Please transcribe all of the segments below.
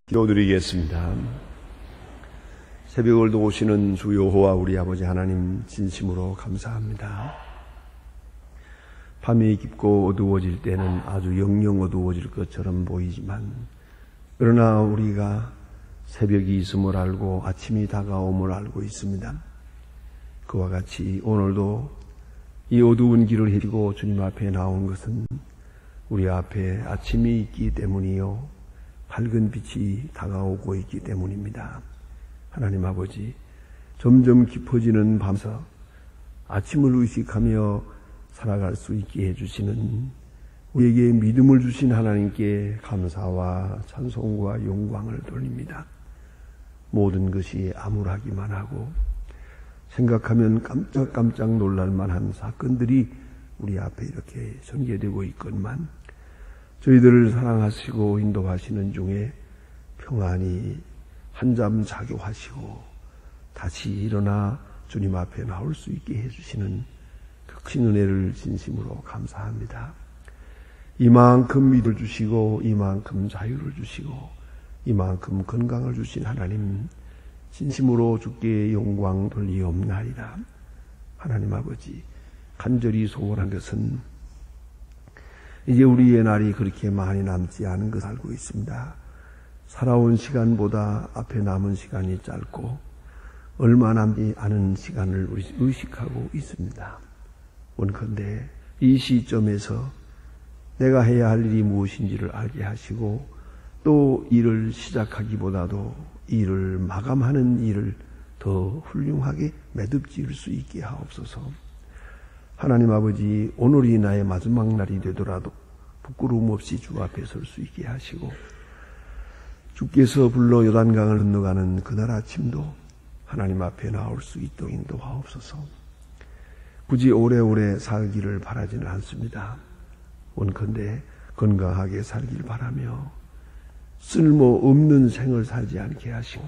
기도드리겠습니다. 새벽을 도우시는 주 여호와 우리 아버지 하나님, 진심으로 감사합니다. 밤이 깊고 어두워질 때는 아주 영영 어두워질 것처럼 보이지만, 그러나 우리가 새벽이 있음을 알고 아침이 다가옴을 알고 있습니다. 그와 같이 오늘도 이 어두운 길을 헤리고 주님 앞에 나온 것은 우리 앞에 아침이 있기 때문이요, 밝은 빛이 다가오고 있기 때문입니다. 하나님 아버지, 점점 깊어지는 밤서 아침을 의식하며 살아갈 수 있게 해주시는 우리에게 믿음을 주신 하나님께 감사와 찬송과 영광을 돌립니다. 모든 것이 암울하기만 하고 생각하면 깜짝깜짝 놀랄 만한 사건들이 우리 앞에 이렇게 전개되고 있건만, 저희들을 사랑하시고 인도하시는 중에 평안히 한잠 자게 하시고 다시 일어나 주님 앞에 나올 수 있게 해주시는 그 큰 은혜를 진심으로 감사합니다. 이만큼 믿음을 주시고 이만큼 자유를 주시고 이만큼 건강을 주신 하나님, 진심으로 주께 영광 돌리옵나이다. 하나님 아버지, 간절히 소원한 것은 이제 우리의 날이 그렇게 많이 남지 않은 것을 알고 있습니다. 살아온 시간보다 앞에 남은 시간이 짧고 얼마 남지 않은 시간을 우리 의식하고 있습니다. 원컨대 이 시점에서 내가 해야 할 일이 무엇인지를 알게 하시고, 또 일을 시작하기보다도 일을 마감하는 일을 더 훌륭하게 매듭 지을 수 있게 하옵소서. 하나님 아버지, 오늘이 나의 마지막 날이 되더라도 부끄러움 없이 주 앞에 설 수 있게 하시고, 주께서 불러 요단강을 건너가는 그날 아침도 하나님 앞에 나올 수 있도록 인도하옵소서. 굳이 오래오래 살기를 바라지는 않습니다. 원컨대 건강하게 살길 바라며 쓸모없는 생을 살지 않게 하시고,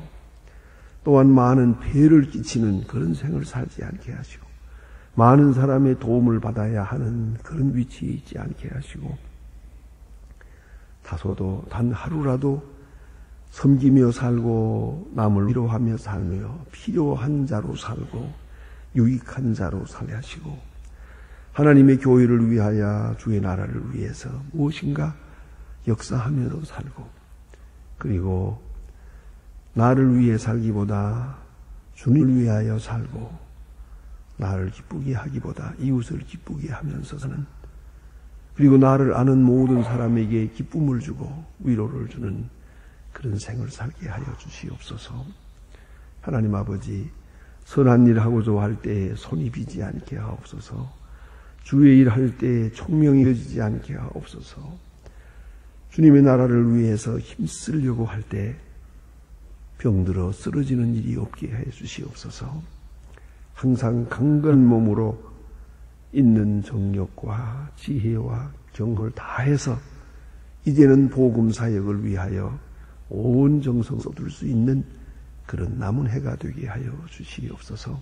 또한 많은 폐를 끼치는 그런 생을 살지 않게 하시고, 많은 사람의 도움을 받아야 하는 그런 위치에 있지 않게 하시고, 다소도 단 하루라도 섬기며 살고 남을 위로하며 살며 필요한 자로 살고 유익한 자로 살게 하시고, 하나님의 교회를 위하여 주의 나라를 위해서 무엇인가 역사하며 살고, 그리고 나를 위해 살기보다 주님을 위하여 살고, 나를 기쁘게 하기보다 이웃을 기쁘게 하면서 사는, 그리고 나를 아는 모든 사람에게 기쁨을 주고 위로를 주는 그런 생을 살게 하여 주시옵소서. 하나님 아버지, 선한 일 하고자 할 때에 손이 비지 않게 하옵소서. 주의 일 할 때에 총명이 이어지지 않게 하옵소서. 주님의 나라를 위해서 힘쓰려고 할 때 병들어 쓰러지는 일이 없게 해 주시옵소서. 항상 강건한 몸으로 있는 정력과 지혜와 경험을 다해서 이제는 복음 사역을 위하여 온 정성 쏟을 수 있는 그런 남은 해가 되게 하여 주시옵소서.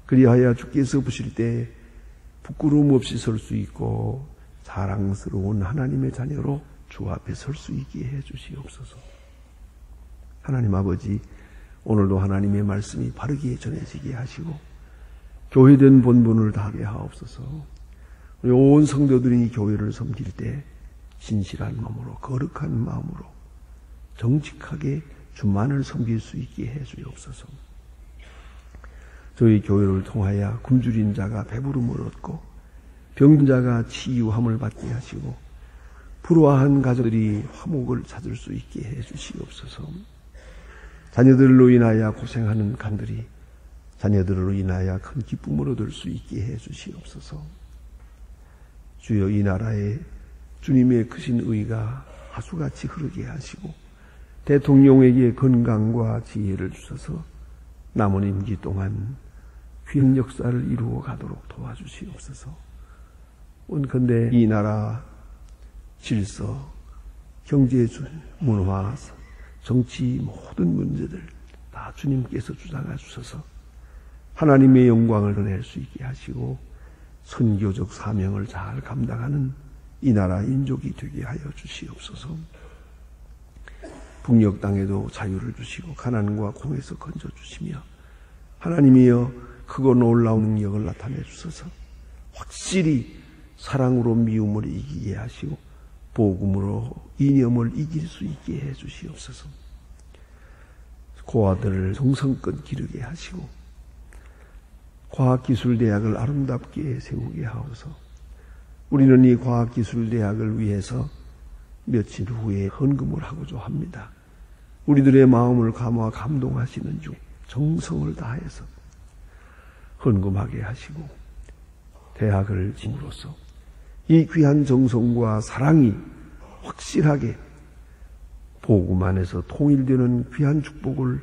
그리하여 주께서 보실 때 부끄러움 없이 설 수 있고 자랑스러운 하나님의 자녀로 주 앞에 설 수 있게 해 주시옵소서. 하나님 아버지, 오늘도 하나님의 말씀이 바르게 전해지게 하시고 교회된 본분을 다하게 하옵소서. 우리 온 성도들이 교회를 섬길 때 진실한 마음으로, 거룩한 마음으로 정직하게 주만을 섬길 수 있게 해 주옵소서. 저희 교회를 통하여 굶주린 자가 배부름을 얻고 병든 자가 치유함을 받게 하시고 불화한 가족들이 화목을 찾을 수 있게 해 주시옵소서. 자녀들로 인하여 고생하는 간들이 자녀들로 인하여 큰 기쁨을 얻을 수 있게 해 주시옵소서. 주여, 이 나라에 주님의 크신 의가 하수같이 흐르게 하시고 대통령에게 건강과 지혜를 주셔서 남은 임기 동안 귀한 역사를 이루어 가도록 도와주시옵소서. 원컨대 이 나라 질서, 경제, 문화, 정치 모든 문제들 다 주님께서 주장해 주셔서 하나님의 영광을 드러낼 수 있게 하시고 선교적 사명을 잘 감당하는 이 나라 인족이 되게 하여 주시옵소서. 북녘 땅에도 자유를 주시고 가난과 공에서 건져주시며 하나님이여 크고 놀라운 능력을 나타내 주셔서 확실히 사랑으로 미움을 이기게 하시고 복음으로 이념을 이길 수 있게 해 주시옵소서. 고아들을 정성껏 기르게 하시고 과학기술대학을 아름답게 세우게 하옵소서. 우리는 이 과학기술대학을 위해서 며칠 후에 헌금을 하고자 합니다. 우리들의 마음을 감동하시는 중 정성을 다해서 헌금하게 하시고 대학을 짐으로써 이 귀한 정성과 사랑이 확실하게 복음 안에서 통일되는 귀한 축복을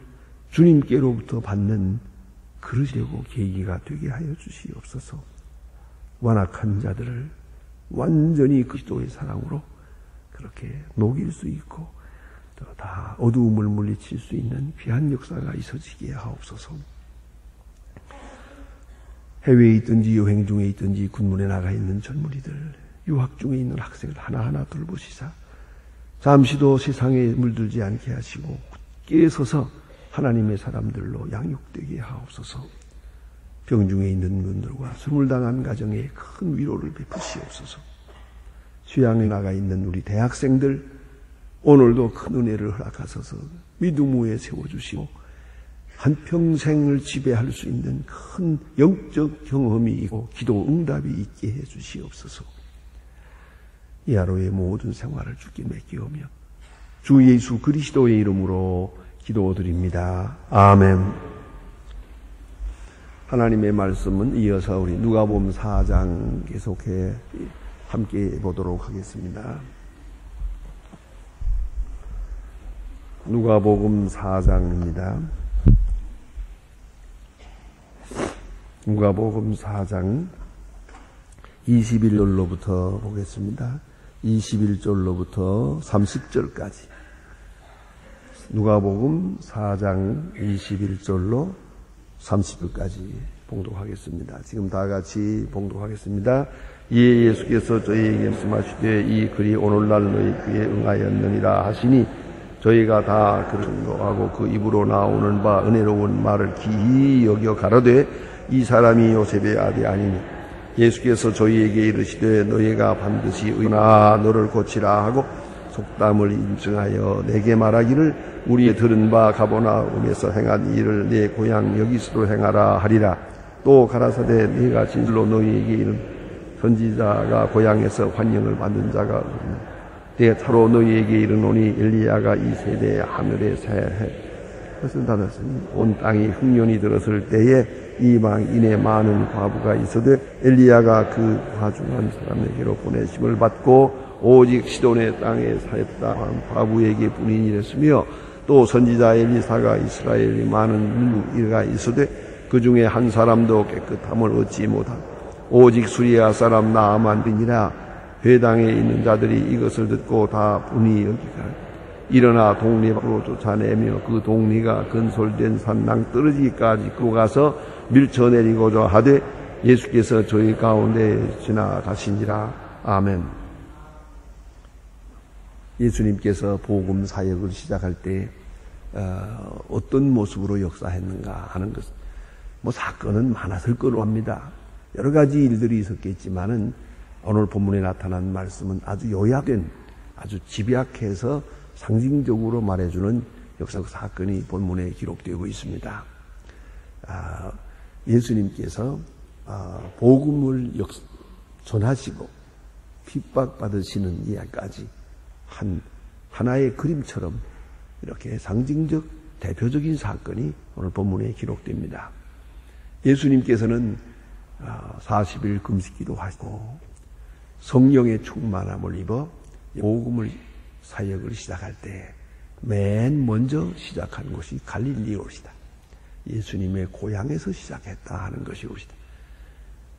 주님께로부터 받는 그릇이 되고 계기가 되게 하여 주시옵소서. 완악한 자들을 완전히 그리스도의 사랑으로 그렇게 녹일 수 있고 또 다 어두움을 물리칠 수 있는 귀한 역사가 있어지게 하옵소서. 해외에 있든지 여행 중에 있든지 군문에 나가 있는 젊은이들, 유학 중에 있는 학생들 하나하나 돌보시사 잠시도 세상에 물들지 않게 하시고 굳게 서서 하나님의 사람들로 양육되게 하옵소서. 병중에 있는 분들과 수물당한 가정에 큰 위로를 베푸시옵소서. 수양에 나가 있는 우리 대학생들 오늘도 큰 은혜를 허락하셔서 믿음 위에 세워주시고 한평생을 지배할 수 있는 큰 영적 경험이 있고 기도 응답이 있게 해 주시옵소서. 이 하루의 모든 생활을 주께 맡기오며 주 예수 그리스도의 이름으로 기도드립니다. 아멘. 하나님의 말씀은 이어서 우리 누가복음 4장 계속해 함께 보도록 하겠습니다. 누가복음 4장입니다. 누가복음 4장 21절로부터 보겠습니다. 21절로부터 30절까지. 누가복음 4장 21절로 30절까지 봉독하겠습니다. 지금 다 같이 봉독하겠습니다. 이에 예수께서 저희에게 말씀하시되 이 글이 오늘날 너희 귀에 응하였느니라 하시니 저희가 다 그러하고 그 입으로 나오는 바 은혜로운 말을 기히 여겨 가로되 이 사람이 요셉의 아들 아니니 예수께서 저희에게 이르시되 너희가 반드시 의나 너를 고치라 하고 속담을 인증하여 내게 말하기를 우리의 들은 바 가버나움에서 행한 일을 내 고향 여기서도 행하라 하리라. 또 가라사대 네가 진실로 너희에게 이른 선지자가 고향에서 환영을 받는 자가 없느냐. 대차로 너희에게 이르노니 엘리야가 이 세대에 하늘에 새해 것을 닫았으니 온 땅이 흉년이 들었을 때에 이방인의 많은 과부가 있어도 엘리야가 그 과중한 사람에게로 보내심을 받고 오직 시돈의 땅에 사였다 한 과부에게 뿐이니랬으며 또 선지자 엘리사가 이스라엘이 많은 일가 있어도 그 중에 한 사람도 깨끗함을 얻지 못한 오직 수리아 사람 나아만이니라. 회당에 있는 자들이 이것을 듣고 다 분이 여기가 일어나 동리 밖으로 쫓아내며 그 동리가 건설된 산낭 떨어지기까지 끌고 가서 밀쳐내리고자 하되 예수께서 저희 가운데 지나가시니라. 아멘. 예수님께서 복음 사역을 시작할 때 어떤 모습으로 역사했는가 하는 것, 사건은 많았을 거로 합니다. 여러 가지 일들이 있었겠지만은 오늘 본문에 나타난 말씀은 아주 요약된, 아주 집약해서 상징적으로 말해주는 역사적 사건이 본문에 기록되고 있습니다. 예수님께서 복음을 전하시고 핍박받으시는 이야기까지 하나의 그림처럼 이렇게 상징적 대표적인 사건이 오늘 본문에 기록됩니다. 예수님께서는 40일 금식기도 하시고 성령의 충만함을 입어 복음을 사역을 시작할 때 맨 먼저 시작한 곳이 갈릴리오시다. 예수님의 고향에서 시작했다 하는 것이오시다.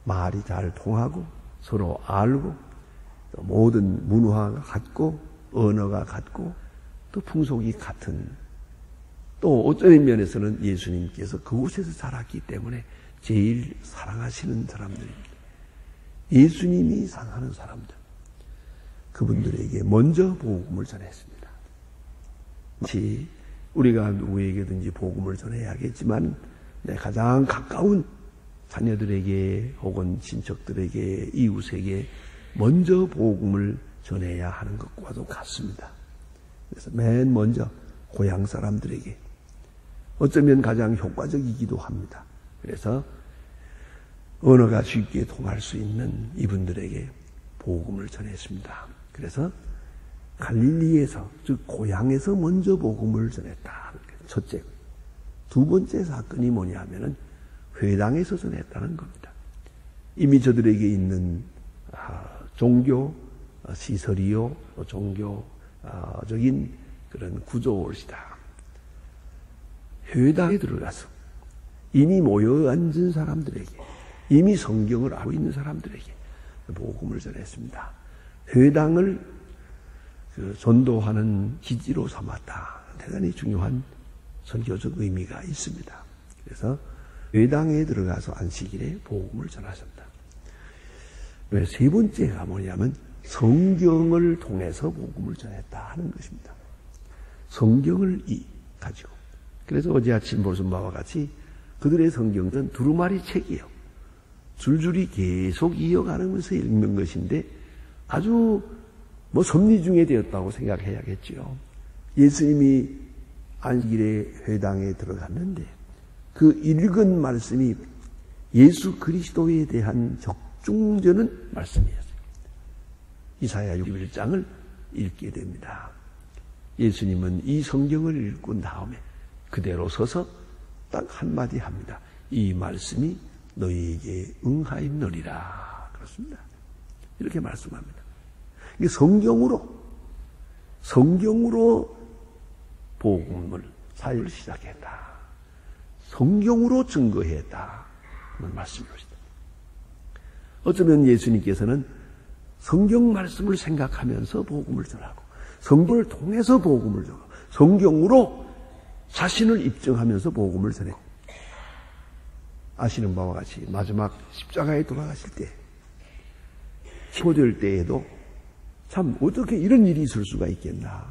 말이 잘 통하고 서로 알고 또 모든 문화가 같고 언어가 같고 또 풍속이 같은, 또 어쩌는 면에서는 예수님께서 그곳에서 자랐기 때문에 제일 사랑하시는 사람들입니다. 예수님이 사랑하는 사람들, 그분들에게 먼저 복음을 전했습니다. 마치 우리가 누구에게든지 복음을 전해야겠지만 내 가장 가까운 자녀들에게 혹은 친척들에게 이웃에게 먼저 복음을 전해야 하는 것과도 같습니다. 그래서 맨 먼저 고향 사람들에게 어쩌면 가장 효과적이기도 합니다. 그래서 언어가 쉽게 통할 수 있는 이분들에게 복음을 전했습니다. 그래서 갈릴리에서, 즉 고향에서 먼저 복음을 전했다. 첫째. 두 번째 사건이 뭐냐 하면은 회당에서 전했다는 겁니다. 이미 저들에게 있는 종교 시설이요, 종교적인 그런 구조이다. 회당에 들어가서 이미 모여 앉은 사람들에게, 이미 성경을 알고 있는 사람들에게 복음을 전했습니다. 회당을 전도하는 기지로 삼았다. 대단히 중요한 선교적 의미가 있습니다. 그래서 회당에 들어가서 안식일에 복음을 전하셨다. 왜 세 번째가 뭐냐면 성경을 통해서 복음을 전했다 하는 것입니다. 성경을 가지고. 그래서 어제 아침 보신 바와 같이 그들의 성경은 두루마리 책이에요. 줄줄이 계속 이어가면서 읽는 것인데 아주 섭리 중에 되었다고 생각해야겠죠. 예수님이 안식일에 회당에 들어갔는데 그 읽은 말씀이 예수 그리스도에 대한 적중되는 말씀이었어요. 이사야 61장을 읽게 됩니다. 예수님은 이 성경을 읽고 다음에 그대로 서서 딱 한마디 합니다. 이 말씀이 너희에게 응하였느니라. 그렇습니다. 이렇게 말씀합니다. 이게 성경으로 복음을 사역을 시작했다. 성경으로 증거했다. 그런 말씀입니다. 어쩌면 예수님께서는 성경 말씀을 생각하면서 복음을 전하고 성경을 통해서 복음을 전하고 성경으로 자신을 입증하면서 복음을 전했고 아시는 바와 같이 마지막 십자가에 돌아가실 때 치고될 때에도 참 어떻게 이런 일이 있을 수가 있겠나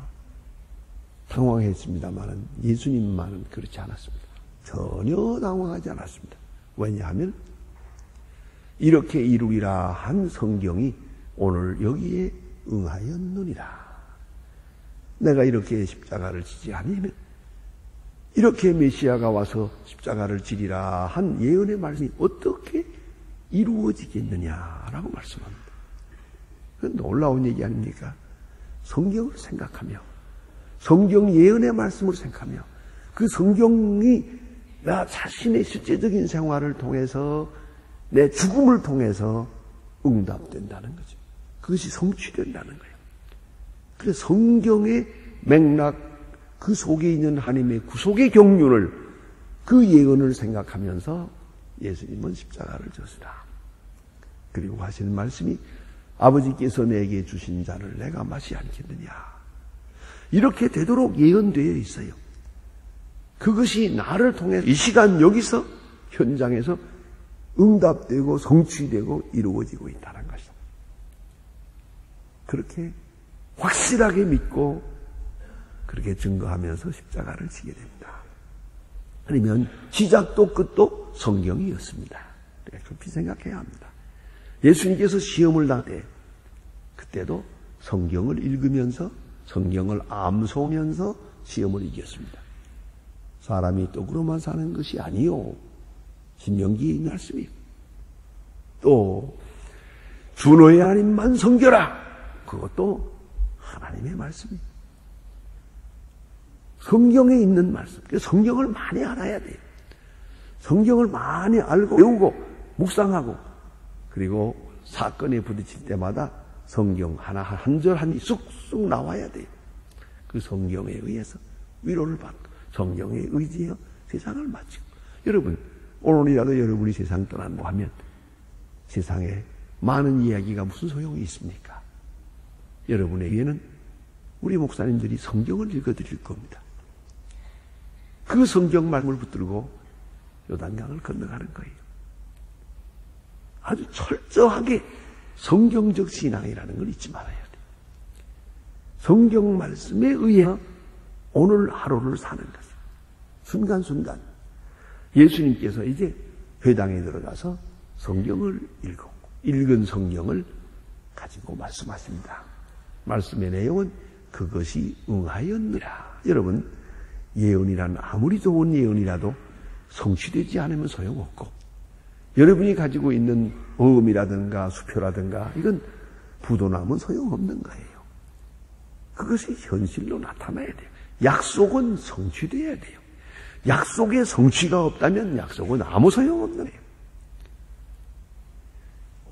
당황했습니다만 예수님만은 그렇지 않았습니다. 전혀 당황하지 않았습니다. 왜냐하면 이렇게 이루리라 한 성경이 오늘 여기에 응하였느니라. 내가 이렇게 십자가를 지지 아니면 이렇게 메시아가 와서 십자가를 지리라 한 예언의 말씀이 어떻게 이루어지겠느냐라고 말씀합니다. 그건 놀라운 얘기 아닙니까? 성경을 생각하며 성경 예언의 말씀을 생각하며 그 성경이 나 자신의 실제적인 생활을 통해서 내 죽음을 통해서 응답된다는 거죠. 그것이 성취된다는 거예요. 그래서 성경의 맥락 그 속에 있는 하나님의 구속의 경륜을 그 예언을 생각하면서 예수님은 십자가를 졌으라. 그리고 하시는 말씀이 아버지께서 내게 주신 잔을 내가 마시지 않겠느냐. 이렇게 되도록 예언되어 있어요. 그것이 나를 통해 이 시간 여기서 현장에서 응답되고 성취되고 이루어지고 있다는 것이다. 그렇게 확실하게 믿고 그렇게 증거하면서 십자가를 지게 됩니다. 아니면 시작도 끝도 성경이었습니다. 그렇게 생각해야 합니다. 예수님께서 시험을 당할 때 그때도 성경을 읽으면서 성경을 암송하면서 시험을 이겼습니다. 사람이 떡으로만 사는 것이 아니요. 신명기에 있는 말씀이요. 또 주 너의 하나님만 섬겨라. 그것도 하나님의 말씀이에요. 성경에 있는 말씀. 성경을 많이 알아야 돼요. 성경을 많이 알고 배우고 묵상하고 그리고 사건에 부딪힐 때마다 성경 하나 한 절 한 절 쑥쑥 나와야 돼요. 그 성경에 의해서 위로를 받고 성경에 의지하여 세상을 마치고 여러분 오늘이라도 여러분이 세상 떠난다고 하면 세상에 많은 이야기가 무슨 소용이 있습니까? 여러분에게는 우리 목사님들이 성경을 읽어드릴 겁니다. 그 성경 말씀을 붙들고 요단강을 건너가는 거예요. 아주 철저하게 성경적 신앙이라는 걸 잊지 말아야 돼요. 성경 말씀에 의해 오늘 하루를 사는 것이. 순간순간. 예수님께서 이제 회당에 들어가서 성경을 읽었고, 읽은 성경을 가지고 말씀하십니다. 말씀의 내용은 그것이 응하였느라. 여러분, 예언이란 아무리 좋은 예언이라도 성취되지 않으면 소용없고, 여러분이 가지고 있는 어음이라든가 수표라든가 이건 부도나면 소용없는 거예요. 그것이 현실로 나타나야 돼요. 약속은 성취돼야 돼요. 약속의 성취가 없다면 약속은 아무 소용없는 거예요.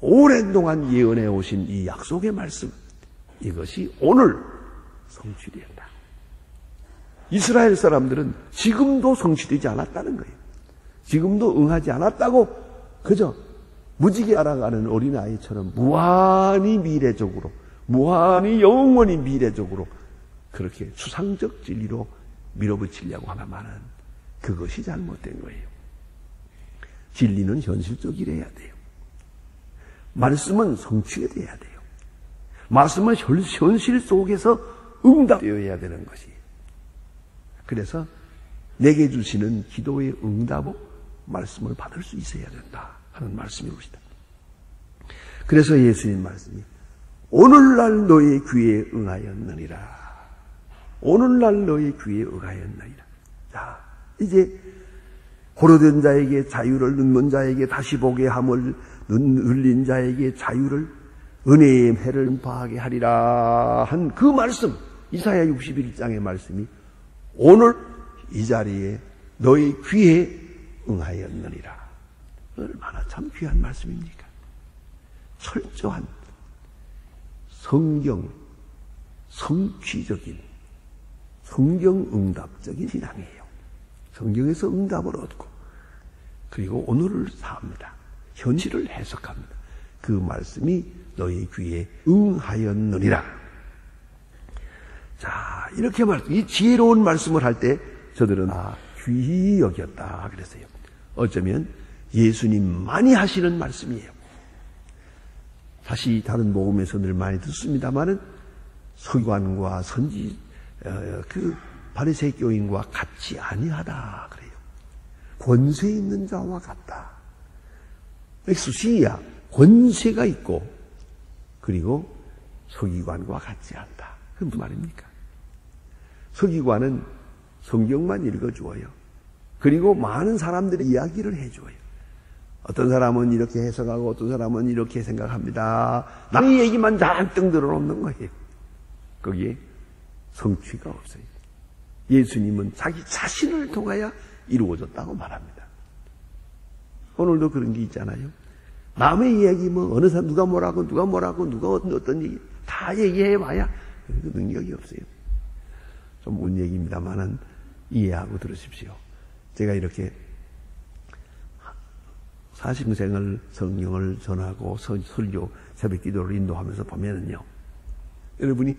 오랜동안 예언해 오신 이 약속의 말씀, 이것이 오늘 성취된다. 이스라엘 사람들은 지금도 성취되지 않았다는 거예요. 지금도 응하지 않았다고 그저 무지개 알아가는 어린아이처럼 무한히 미래적으로, 무한히 영원히 미래적으로 그렇게 추상적 진리로 밀어붙이려고 하나마는 그것이 잘못된 거예요. 진리는 현실적이래야 돼요. 말씀은 성취돼야 돼요. 말씀은 현실 속에서 응답되어야 되는 것이에요. 그래서 내게 주시는 기도의 응답으로 말씀을 받을 수 있어야 된다 하는 말씀이옵니다. 그래서 예수님 말씀이 오늘날 너의 귀에 응하였느니라. 오늘날 너의 귀에 응하였느니라. 자, 이제 고려된 자에게 자유를, 눈먼 자에게 다시 보게 함을, 눈 흘린 자에게 자유를, 은혜의 해를 전파하게 하리라 한 그 말씀, 이사야 61장의 말씀이 오늘 이 자리에 너의 귀에 응하였느니라. 얼마나 참 귀한 말씀입니까? 철저한 성경 성취적인 성경 응답적인 신앙이에요. 성경에서 응답을 얻고 그리고 오늘을 삽니다. 현실을 해석합니다. 그 말씀이 너희 귀에 응하였느니라. 자, 이렇게 이 지혜로운 말씀을 할 때 저들은 귀히 여겼다 그랬어요. 어쩌면 예수님만이 하시는 말씀이에요. 다시 다른 모음에서 늘 많이 듣습니다마는 서기관과 그 바리새이 교인과 같이 아니하다 그래요. 권세 있는 자와 같다. 엑수시야 권세가 있고 그리고 서기관과 같지 않다. 그게 무슨 말입니까? 서기관은 성경만 읽어주어요. 그리고 많은 사람들의 이야기를 해줘요. 어떤 사람은 이렇게 해석하고 어떤 사람은 이렇게 생각합니다. 남의 얘기만 잔뜩 들어놓는 거예요. 거기에 성취가 없어요. 예수님은 자기 자신을 통하여 이루어졌다고 말합니다. 오늘도 그런 게 있잖아요. 남의 이야기 어느 사람 누가 뭐라고 누가 어떤 얘기 다 얘기해봐야 그 능력이 없어요. 좀 운 얘기입니다만은 이해하고 들으십시오. 제가 이렇게 40생을 성경을 전하고 설교 새벽 기도를 인도하면서 보면은요. 여러분이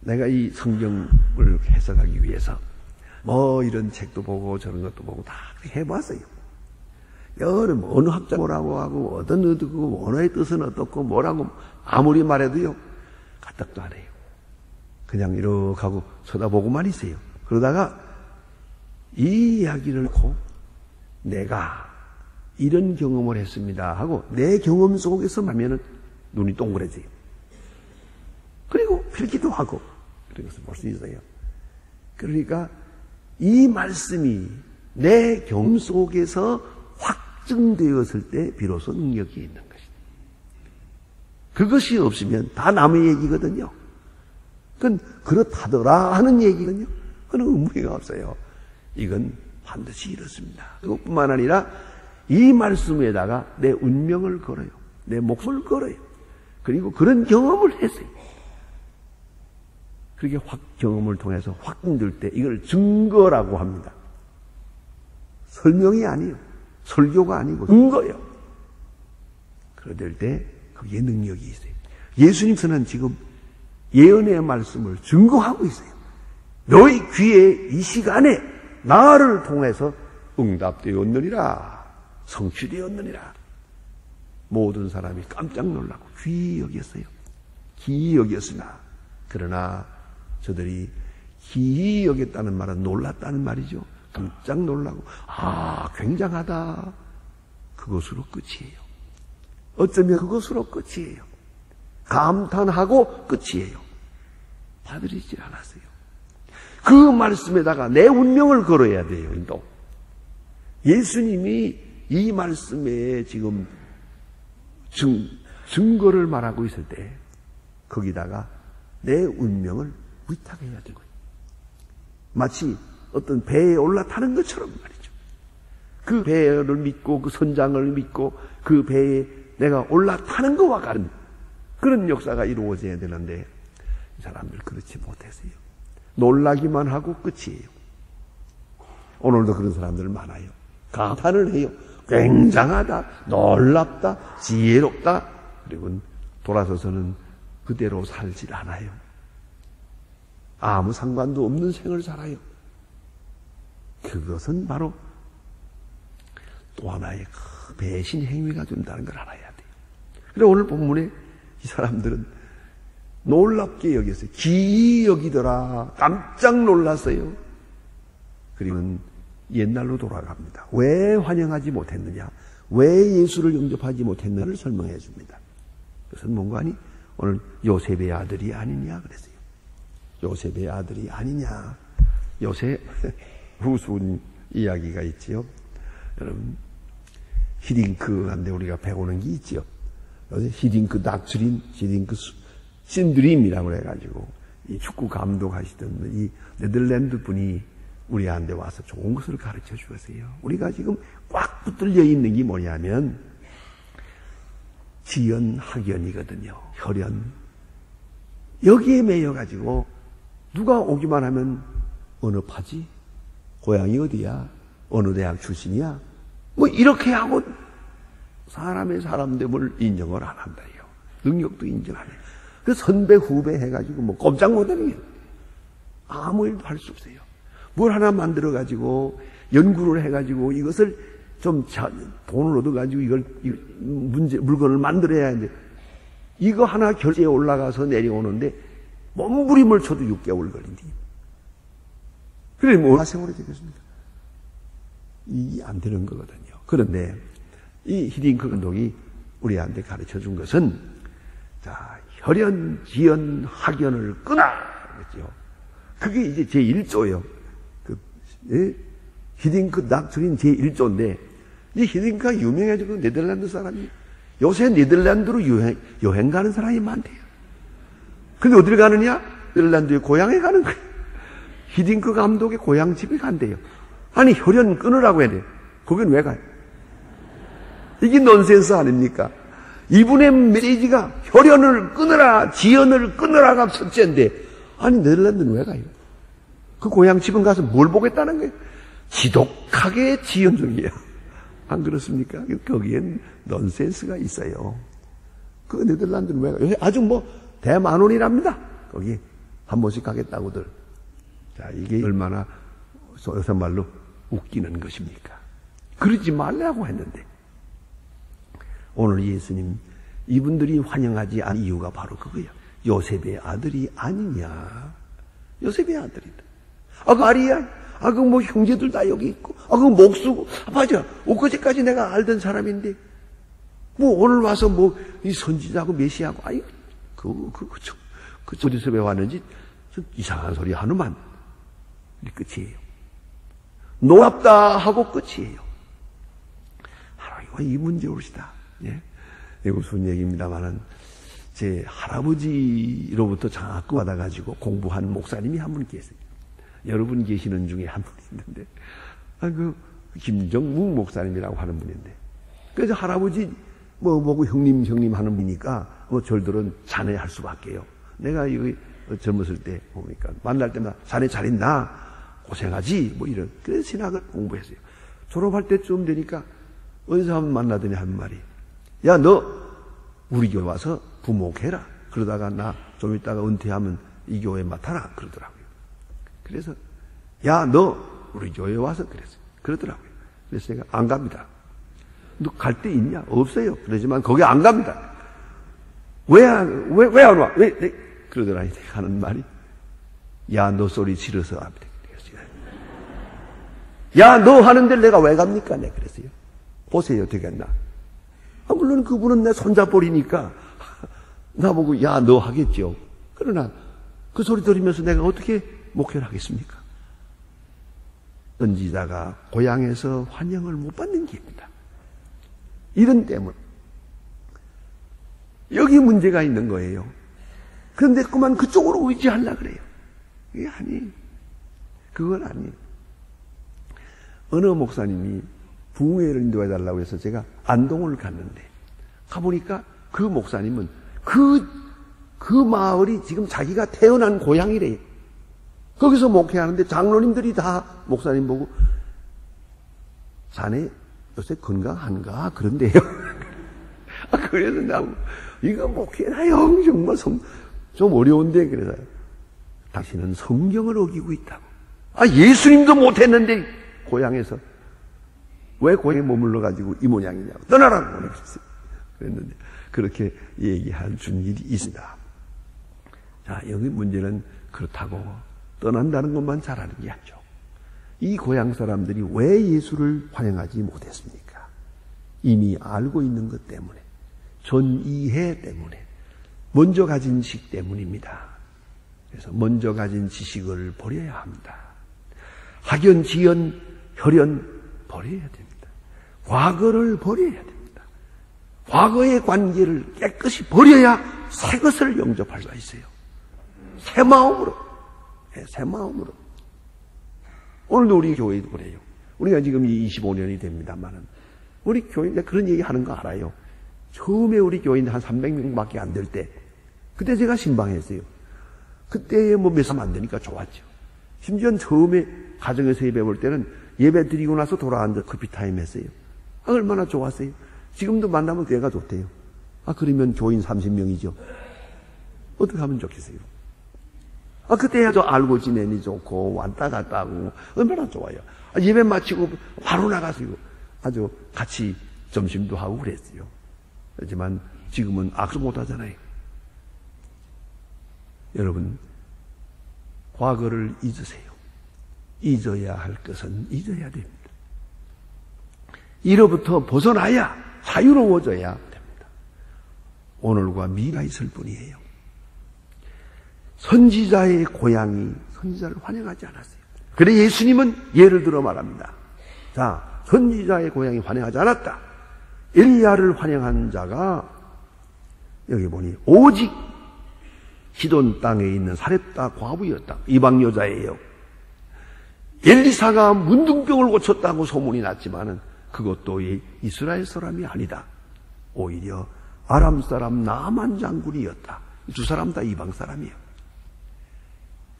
내가 이 성경을 해석하기 위해서 이런 책도 보고 저런 것도 보고 다 해봤어요. 여러 어느 학자 뭐라고 하고 어떤 의도고 언어의 뜻은 어떻고 뭐라고 아무리 말해도요. 까딱도 안 해요. 그냥 이렇게 하고 쳐다보고만 있어요. 그러다가 이 이야기를 놓고 내가 이런 경험을 했습니다 하고 내 경험 속에서 하면은 눈이 동그래져요. 그리고 필기도 하고 그런 것을 볼 수 있어요. 그러니까 이 말씀이 내 경험 속에서 확증되었을 때 비로소 능력이 있는 것이다. 그것이 없으면 다 남의 얘기거든요. 그건 그렇다더라 하는 얘기거든요. 그건 의무가 없어요. 이건 반드시 이렇습니다. 그것뿐만 아니라 이 말씀에다가 내 운명을 걸어요. 내 목숨을 걸어요. 그리고 그런 경험을 했어요. 그렇게 경험을 통해서 확증될 때 이걸 증거라고 합니다. 설명이 아니에요. 설교가 아니고 증거예요. 그럴 때 거기에 능력이 있어요. 예수님께서는 지금 예언의 말씀을 증거하고 있어요. 너희 귀에 이 시간에 나를 통해서 응답되었느니라. 성취되었느니라. 모든 사람이 깜짝 놀라고 귀히 여겼어요. 귀히 여겼으나 그러나 저들이 기이 여겼다는 말은 놀랐다는 말이죠. 깜짝 놀라고, 굉장하다. 그것으로 끝이에요. 어쩌면 그것으로 끝이에요. 감탄하고 끝이에요. 받아들이질 않았어요. 그 말씀에다가 내 운명을 걸어야 돼요. 또 예수님이 이 말씀에 지금 증거를 말하고 있을 때 거기다가 내 운명을 위탁해야 되고요. 마치 어떤 배에 올라타는 것처럼 말이죠. 그 배를 믿고 그 선장을 믿고 그 배에 내가 올라타는 것과 같은 그런 역사가 이루어져야 되는데 이 사람들 그렇지 못했어요. 놀라기만 하고 끝이에요. 오늘도 그런 사람들 많아요. 감탄을 해요. 굉장하다, 놀랍다, 지혜롭다. 그리고 돌아서서는 그대로 살질 않아요. 아무 상관도 없는 생을 살아요. 그것은 바로 또 하나의 배신 행위가 된다는 걸 알아야 돼요. 그래 오늘 본문에 이 사람들은 놀랍게 여겼어요. 기이 여기더라. 깜짝 놀랐어요. 그리고 옛날로 돌아갑니다. 왜 환영하지 못했느냐? 왜 예수를 영접하지 못했느냐를 설명해 줍니다. 그것은 뭔가 하니 오늘 요셉의 아들이 아니냐 그랬어요. 요셉의 아들이 아니냐. 요셉 우스운 이야기가 있지요. 여러분 히딩크한테 우리가 배우는 게 있지요. 히딩크 닥트린, 히딩크 신드림이라고 해가지고 이 축구 감독하시던 이 네덜란드 분이 우리한테 와서 좋은 것을 가르쳐 주었어요. 우리가 지금 꽉 붙들려 있는 게 뭐냐면 지연 학연이거든요. 혈연. 여기에 매여가지고 누가 오기만 하면 어느 파지? 고향이 어디야? 어느 대학 출신이야? 뭐 이렇게 하고 사람의 사람됨을 인정을 안 한다요. 능력도 인정 안 해요. 그 선배 후배 해가지고 뭐 꼼짝 못하는 게 아무 일도 할 수 없어요. 뭘 하나 만들어가지고 연구를 해가지고 이것을 좀 돈을 얻어가지고 이걸 물건을 만들어야 하는데 이거 하나 결제에 올라가서 내려오는데 몸부림을 쳐도 6개월 걸린대. 그래 뭐 세월이 되겠습니까? 이게 안 되는 거거든요. 그런데 이 히딩크 감독이 우리한테 가르쳐 준 것은 자 혈연, 지연, 학연을 끊어 그랬죠. 그게 이제 제1조예요. 히딩크 닥트린 제1조인데 이 히딩크가 유명해지고 네덜란드 사람이 요새 네덜란드로 여행 가는 사람이 많대요. 근데 어디를 가느냐? 네덜란드의 고향에 가는 거예요. 히딩크 감독의 고향집에 간대요. 아니 혈연 끊으라고 해야 돼요. 거긴 왜 가요? 이게 넌센스 아닙니까? 이분의 메시지가 혈연을 끊으라, 지연을 끊으라가 첫째인데 아니 네덜란드는 왜 가요? 그 고향집은 가서 뭘 보겠다는 거예요? 지독하게 지연 중이에요. 안 그렇습니까? 거기엔 넌센스가 있어요. 그 네덜란드는 왜 가요? 아주 뭐 대만원이랍니다. 거기 한 번씩 가겠다고들. 자, 이게 얼마나 요새 말로 웃기는 것입니까? 그러지 말라고 했는데 오늘 예수님 이분들이 환영하지 않은 이유가 바로 그거예요. 요셉의 아들이 아니냐. 요셉의 아들이다. 그 아리야. 그 뭐 형제들 다 여기 있고. 그 목수고. 맞아. 엊그제까지 내가 알던 사람인데 뭐 오늘 와서 뭐 이 선지자고 메시아고 아이 그 어디서 배웠는지 이상한 소리 하nu만. 끝이에요. 놀랍다 하고 끝이에요. 하나님과 이 문제올시다. 예? 이거 무슨 얘기입니다만은 제 할아버지로부터 장학금 받아가지고 공부한 목사님이 한 분 계세요. 여러분 계시는 중에 한 분 있는데, 그 김정묵 목사님이라고 하는 분인데, 그래서 할아버지 뭐 보고 형님 하는 분이니까 뭐 절들은 자네 할 수밖에요. 내가 여기 젊었을 때 보니까 만날 때마다 자네 잘 있나 고생하지 뭐 이런. 그래서 신학을 공부했어요. 졸업할 때쯤 되니까 어디서 한번 만나더니 한 말이, 야 너 우리 교회 와서 부목해라. 그러다가 나 좀 있다가 은퇴하면 이 교회 맡아라 그러더라고요. 그래서 야 너 우리 교회 와서 그러더라고요. 그래서 내가 안 갑니다. 너 갈 데 있냐? 없어요. 그러지만 거기 안 갑니다. 왜 안 와? 왜? 그러더라니 내가 하는 말이 야, 너 소리 지르서 합니다. 야, 너 하는데 내가 왜 갑니까? 네, 그랬어요. 보세요, 되겠나? 물론 그분은 내 손자뻘이니까 나보고 야, 너 하겠죠. 그러나 그 소리 들으면서 내가 어떻게 목회를 하겠습니까? 선지자가 고향에서 환영을 못 받는 게입니다. 이런 때문. 여기 문제가 있는 거예요. 그런데 그만 그쪽으로 의지하려고 그래요. 이게 아니에요. 그건 아니에요. 어느 목사님이 부흥회를 인도해달라고 해서 제가 안동을 갔는데 가보니까 그 목사님은 그 마을이 지금 자기가 태어난 고향이래요. 거기서 목회하는데 장로님들이 다 목사님 보고 자네 요새 건강한가? 그런데요. 그래서 나 이거 목회나요? 정말 좀 어려운데 그래서 당신은 성경을 어기고 있다고. 예수님도 못했는데 고향에서 왜 고향에 머물러 가지고 이 모양이냐고 떠나라고 그랬는데 그렇게 얘기한 준 일이 있습니다. 자, 여기 문제는 그렇다고 떠난다는 것만 잘하는 게 아니죠. 이 고향 사람들이 왜 예수를 환영하지 못했습니까? 이미 알고 있는 것 때문에, 전이해 때문에, 먼저 가진 지식 때문입니다. 그래서 먼저 가진 지식을 버려야 합니다. 학연, 지연, 혈연 버려야 됩니다. 과거를 버려야 됩니다. 과거의 관계를 깨끗이 버려야 새 것을 영접할 수가 있어요. 새 마음으로. 새 마음으로. 오늘도 우리 교회도 그래요. 우리가 지금 25년이 됩니다만은 우리 교회 그런 얘기 하는 거 알아요. 처음에 우리 교인들 한 300명밖에 안 될 때 그때 제가 신방했어요. 그때 뭐 몇 사람 안 되니까 좋았죠. 심지어 처음에 가정에서 예배 볼 때는 예배 드리고 나서 돌아앉아 커피타임 했어요. 얼마나 좋았어요. 지금도 만나면 교회가 좋대요. 그러면 교인 30명이죠. 어떻게 하면 좋겠어요? 그때야 저 알고 지내니 좋고 왔다 갔다 하고 얼마나 좋아요. 예배 마치고 바로 나가서 아주 같이 점심도 하고 그랬어요. 하지만 지금은 악수 못 하잖아요. 여러분, 과거를 잊으세요. 잊어야 할 것은 잊어야 됩니다. 이로부터 벗어나야 자유로워져야 됩니다. 오늘과 미래가 있을 뿐이에요. 선지자의 고향이 선지자를 환영하지 않았어요. 그래 예수님은 예를 들어 말합니다. 자, 선지자의 고향이 환영하지 않았다. 엘리야를 환영한 자가 여기 보니 오직 시돈 땅에 있는 사렙다 과부였다. 이방 여자예요. 엘리사가 문둥병을 고쳤다고 소문이 났지만은 그것도 이스라엘 사람이 아니다. 오히려 아람 사람 나만 장군이었다. 두 사람 다 이방 사람이에요.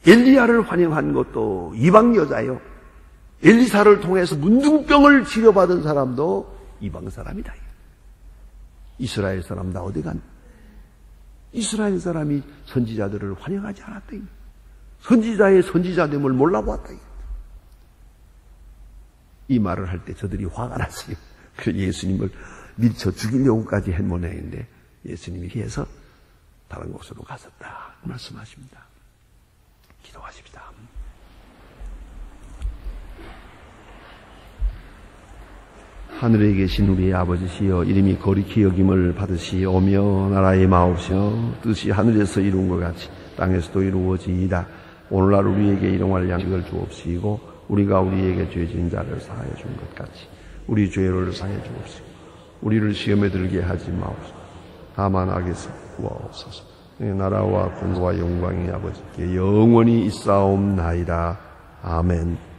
엘리야를 환영한 것도 이방 여자예요. 엘리사를 통해서 문둥병을 치료받은 사람도 이방 사람이다. 이스라엘 사람 다 어디 간? 이스라엘 사람이 선지자들을 환영하지 않았다. 선지자의 선지자됨을 몰라보았다. 이 말을 할 때 저들이 화가 났어요. 그래서 예수님을 밀쳐 죽이려고까지 한 모양인데 예수님이 피해서 다른 곳으로 갔었다 말씀하십니다. 기도하십시다. 하늘에 계신 우리 아버지시여, 이름이 거룩히 여김을 받으시오며 나라의 마옵시며 뜻이 하늘에서 이룬 것 같이 땅에서도 이루어지이다. 오늘날 우리에게 일용할 양식을 주옵시고 우리가 우리에게 죄진 자를 사하여 준 것 같이 우리 죄를 사하여 주옵시고 우리를 시험에 들게 하지 마옵소서. 다만 악에서 구하옵소서. 나라와 권세와 영광이 아버지께 영원히 있사옵나이다. 아멘.